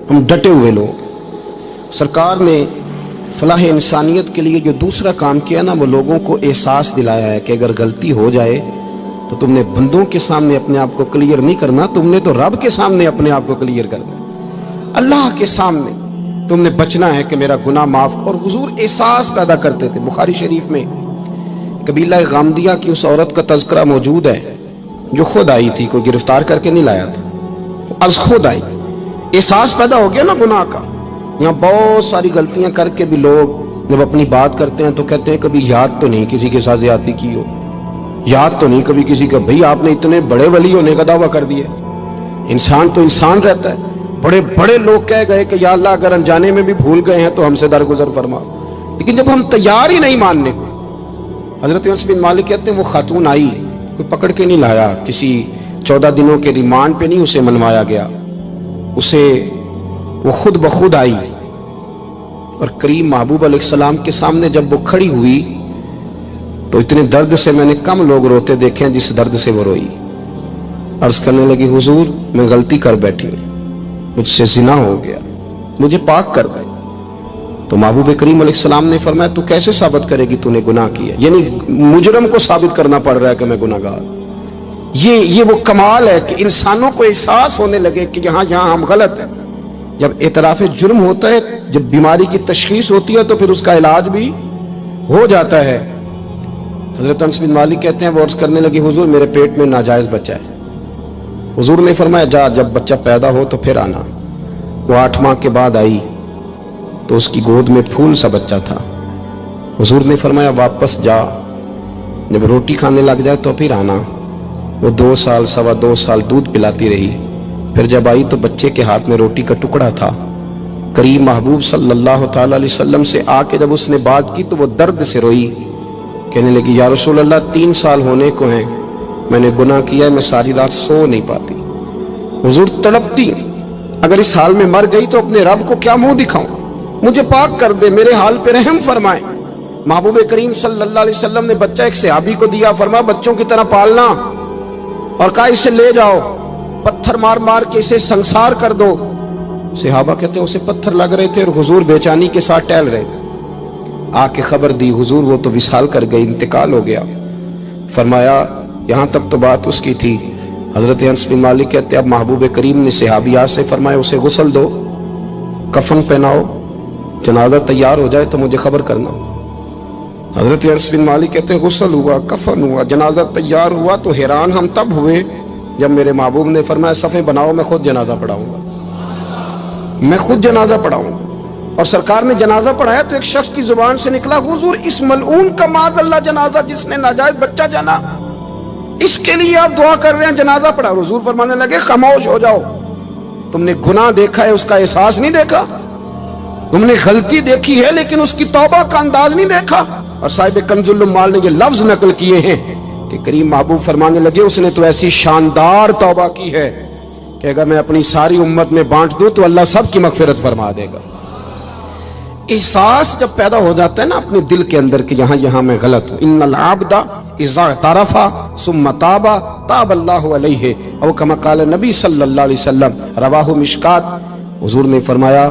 ہم ڈٹے ہوئے لوگ۔ سرکار نے فلاح انسانیت کے لیے جو دوسرا کام کیا نا، وہ لوگوں کو احساس دلایا ہے کہ اگر غلطی ہو جائے تو تم نے بندوں کے سامنے اپنے آپ کو کلیئر نہیں کرنا، تم نے تو رب کے سامنے اپنے آپ کو کلیئر کرنا، اللہ کے سامنے تم نے بچنا ہے کہ میرا گناہ معاف۔ اور حضور احساس پیدا کرتے تھے۔ بخاری شریف میں قبیلہ غامدیہ کی اس عورت کا تذکرہ موجود ہے جو خود آئی تھی، کوئی گرفتار کر کے نہیں لایا تھا، از خود آئی۔ احساس پیدا ہو گیا نا گناہ کا۔ یہاں بہت ساری غلطیاں کر کے بھی لوگ جب اپنی بات کرتے ہیں تو کہتے ہیں کبھی یاد تو نہیں کسی کے ساتھ زیادتی کی ہو، یاد تو نہیں کبھی کسی کا۔ بھئی آپ نے اتنے بڑے ولی ہونے کا دعویٰ کر دیا۔ انسان تو انسان رہتا ہے۔ بڑے بڑے لوگ کہہ گئے کہ یا اللہ اگر انجانے میں بھی بھول گئے ہیں تو ہم سے درگزر فرما، لیکن جب ہم تیار ہی نہیں ماننے کو۔ حضرت انس بن مالک کہتے ہیں وہ خاتون آئی، کوئی پکڑ کے نہیں لایا، کسی 14 دنوں کے ریمانڈ پہ نہیں اسے منوایا گیا، اسے وہ خود بخود آئی اور کریم محبوب علیہ السلام کے سامنے جب وہ کھڑی ہوئی تو اتنے درد سے میں نے کم لوگ روتے دیکھے ہیں جس درد سے وہ روئی۔ عرض کرنے لگی حضور میں غلطی کر بیٹھی ہوں، مجھ سے زنا ہو گیا، مجھے پاک کر دیں۔ تو محبوب کریم علیہ السلام نے فرمایا تو کیسے ثابت کرے گی تو نے گناہ کیا؟ یعنی مجرم کو ثابت کرنا پڑ رہا ہے کہ میں گناہ گار۔ یہ وہ کمال ہے کہ انسانوں کو احساس ہونے لگے کہ یہاں ہم غلط ہیں۔ جب اعتراف جرم ہوتا ہے، جب بیماری کی تشخیص ہوتی ہے تو پھر اس کا علاج بھی ہو جاتا ہے۔ حضرت انس بن مالک کہتے ہیں وہ عرض کرنے لگی حضور میرے پیٹ میں ناجائز بچہ ہے۔ حضور نے فرمایا جا جب بچہ پیدا ہو تو پھر آنا۔ وہ 8 ماہ کے بعد آئی تو اس کی گود میں پھول سا بچہ تھا۔ حضور نے فرمایا واپس جا، جب روٹی کھانے لگ جائے تو پھر آنا۔ وہ 2 سال 2.25 سال دودھ پلاتی رہی، پھر جب آئی تو بچے کے ہاتھ میں روٹی کا ٹکڑا تھا۔ کریم محبوب صلی اللہ تعالی علیہ وسلم سے آ کے جب اس نے بات کی تو وہ درد سے روئی، کہنے لگی یا رسول اللہ 3 سال ہونے کو ہیں، میں نے گناہ کیا ہے، میں ساری رات سو نہیں پاتی۔ حضور تڑپتی، اگر اس حال میں مر گئی تو اپنے رب کو کیا منہ دکھاؤں، مجھے پاک کر دے، میرے حال پہ رحم فرمائے۔ محبوب کریم صلی اللہ علیہ وسلم نے بچہ ایک صحابی کو دیا، فرمایا بچوں کی طرح پالنا، اور کہا اسے لے جاؤ، پتھر مار مار کے اسے سنسار کر دو۔ صحابہ کہتے ہیں اسے پتھر لگ رہے تھے اور حضور بے چینی کے ساتھ ٹہل رہے تھے۔ آ کے خبر دی حضور وہ تو وصال کر گئی، انتقال ہو گیا۔ فرمایا یہاں تک تو بات اس کی تھی۔ حضرت انس بن مالک کہتے اب محبوب کریم نے صحابیات سے فرمایا اسے غسل دو، کفن پہناؤ، جنازہ تیار ہو جائے تو مجھے خبر کرنا۔ حضرت انس بن مالک کہتے ہیں غسل ہوا، کفن ہوا، جنازہ تیار ہوا تو حیران ہم تب ہوئے جب میرے محبوب نے فرمایا صفیں بناؤ، میں خود جنازہ پڑھاؤں گا، میں خود جنازہ پڑھاؤں گا۔ اور سرکار نے جنازہ پڑھایا تو ایک شخص کی زبان سے نکلا حضور اس ملعون کا معاذ اللہ جنازہ جس نے ناجائز بچہ جنا، اس کے لیے آپ دعا کر رہے ہیں، جنازہ پڑھا۔ حضور فرمانے لگے خاموش ہو جاؤ، تم نے گناہ دیکھا ہے اس کا احساس نہیں دیکھا، تم نے غلطی دیکھی ہے لیکن اس کی توبہ کا انداز نہیں دیکھا۔ اور صاحب کنز العمال نے یہ لفظ نقل کیے ہیں کہ کریم محبوب فرمانے لگے اس نے تو ایسی شاندار توبہ کی ہے کہ اگر میں اپنی ساری امت میں بانٹ دوں تو اللہ سب کی مغفرت فرما دے گا۔ احساس جب پیدا ہو جاتا ہے نا اپنے دل کے اندر کہ یہاں میں غلط ہوں، ان العبد اذا اعترف ثم تاب تاب اللہ علیہ او کما قال نبی صلی اللہ علیہ وسلم، رواہ مشکات۔ حضور نے فرمایا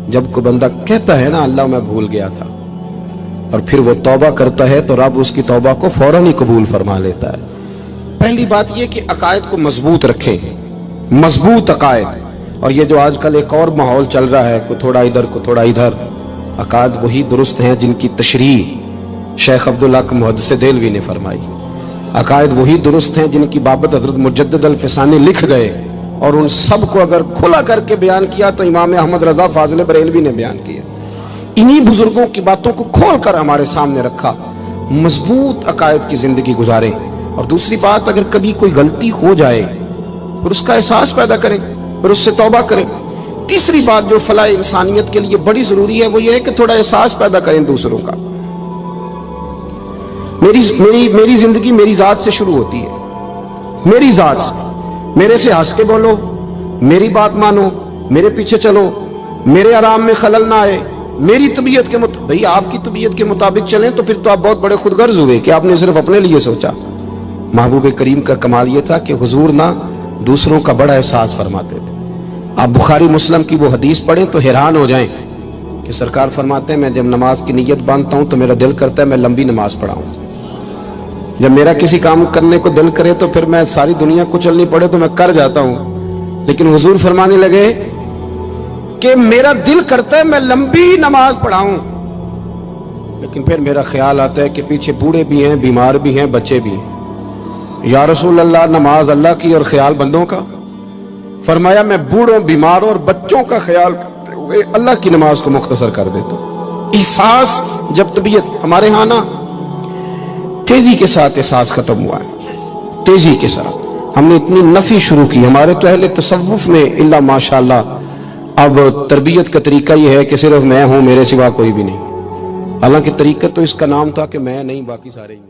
جب کوئی بندہ کہتا ہے نا اللہ میں بھول گیا تھا اور پھر وہ توبہ کرتا ہے تو رب اس کی توبہ کو فوراً ہی قبول فرما لیتا ہے۔ پہلی بات یہ کہ عقائد کو مضبوط رکھیں، مضبوط عقائد۔ اور یہ جو آج کل ایک اور ماحول چل رہا ہے، کوئی تھوڑا ادھر کوئی تھوڑا ادھر، عقائد وہی درست ہیں جن کی تشریح شیخ عبداللہ محدث دہلوی نے فرمائی، عقائد وہی درست ہیں جن کی بابت حضرت مجدد الفسانی لکھ گئے، اور ان سب کو اگر کھلا کر کے بیان کیا تو امام احمد رضا فاضل بریلوی نے بیان کیا۔ انہی بزرگوں کی باتوں کو کھول کر ہمارے سامنے رکھا، مضبوط عقائد کی زندگی گزاریں۔ اور دوسری بات اگر کبھی کوئی غلطی ہو جائے پھر اس کا احساس پیدا کریں، پھر اس سے توبہ کریں۔ تیسری بات جو فلاح انسانیت کے لیے بڑی ضروری ہے وہ یہ ہے کہ تھوڑا احساس پیدا کریں دوسروں کا۔ میری زندگی میری ذات سے شروع ہوتی ہے، میری ذات سے، میرے سے ہنس کے بولو، میری بات مانو، میرے پیچھے چلو، میرے آرام میں خلل نہ آئے، میری طبیعت کے مطابق۔ بھئی آپ کی طبیعت کے مطابق چلیں تو پھر تو آپ بہت بڑے خود غرض ہوئے کہ آپ نے صرف اپنے لیے سوچا۔ محبوب کریم کا کمال یہ تھا کہ حضور نہ دوسروں کا بڑا احساس فرماتے تھے۔ آپ بخاری مسلم کی وہ حدیث پڑھیں تو حیران ہو جائیں کہ سرکار فرماتے ہیں میں جب نماز کی نیت باندھتا ہوں تو میرا دل کرتا ہے میں لمبی نماز پڑھاؤں، جب میرا کسی کام کرنے کو دل کرے تو پھر میں ساری دنیا کو چلنی پڑے تو میں کر جاتا ہوں، لیکن حضور فرمانے لگے کہ میرا دل کرتا ہے میں لمبی نماز پڑھاؤں، لیکن پھر میرا خیال آتا ہے کہ پیچھے بوڑھے بھی ہیں، بیمار بھی ہیں، بچے بھی ہیں، یا رسول اللہ نماز اللہ کی اور خیال بندوں کا؟ فرمایا میں بوڑھوں، بیماروں اور بچوں کا خیال کرتے ہوئے اللہ کی نماز کو مختصر کر دیتا ہوں۔ احساس جب طبیعت ہمارے ہاں نا تیزی کے ساتھ احساس ختم ہوا ہے، تیزی کے ساتھ ہم نے اتنی نفی شروع کی ہمارے تو اہل تصوف میں، اللہ ماشاءاللہ اب تربیت کا طریقہ یہ ہے کہ صرف میں ہوں، میرے سوا کوئی بھی نہیں، حالانکہ طریقت تو اس کا نام تھا کہ میں نہیں باقی سارے ہی